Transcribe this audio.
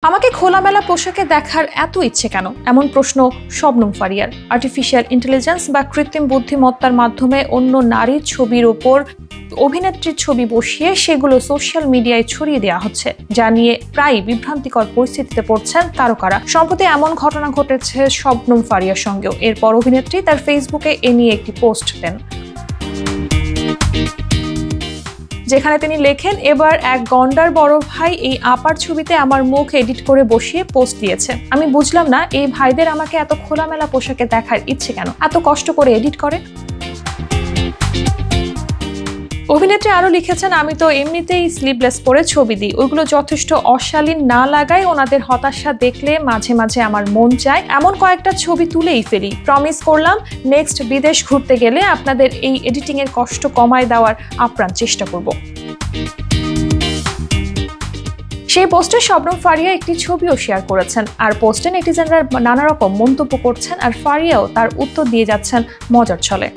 আমাকে খোলামেলা পোশাকে দেখার এত ইচ্ছে কেন? এমন প্রশ্ন শবনম ফারিয়ার। আর্টিফিশিয়াল ইন্টেলিজেন্স বা কৃত্রিম বুদ্ধিমত্তার মাধ্যমে অন্য নারীর ছবির ওপর অভিনেত্রীর ছবি বসিয়ে সেগুলো সোশ্যাল মিডিয়ায় ছড়িয়ে দেওয়া হচ্ছে, যা নিয়ে প্রায় বিভ্রান্তিকর পরিস্থিতিতে পড়ছেন তারকারা। সম্প্রতি এমন ঘটনা ঘটেছে শবনম ফারিয়ার সঙ্গেও। এরপর অভিনেত্রী তার ফেসবুকে এ নিয়ে একটি পোস্ট দেন, যেখানে তিনি লেখেন, এবার এক গন্ডার বড় ভাই এই আপার ছবিতে আমার মুখ এডিট করে বসিয়ে পোস্ট দিয়েছে। আমি বুঝলাম না এই ভাইদের আমাকে এত খোলামেলা পোশাকে দেখার ইচ্ছে কেন, এত কষ্ট করে এডিট করে। অভিনেত্রী আরো লিখেছেন, আমি তো এমনিতেই স্লিভলেস পরে ছবি দিই, ওইগুলো যথেষ্ট অশালীন না লাগায় ওনাদের হতাশা দেখলে মাঝে মাঝে আমার মন চায় এমন কয়েকটা ছবি তুলেই ফেলি। প্রমিস করলাম নেক্সট বিদেশ ঘুরতে গেলে আপনাদের এই এডিটিং এর কষ্ট কমায় দেওয়ার আপ্রাণ চেষ্টা করব। সেই পোস্টে শবনম ফারিয়া একটি ছবিও শেয়ার করেছেন, আর পোস্টে নেটিজেনরা নানা রকম মন্তব্য করছেন, আর ফারিয়াও তার উত্তর দিয়ে যাচ্ছেন মজার ছলে।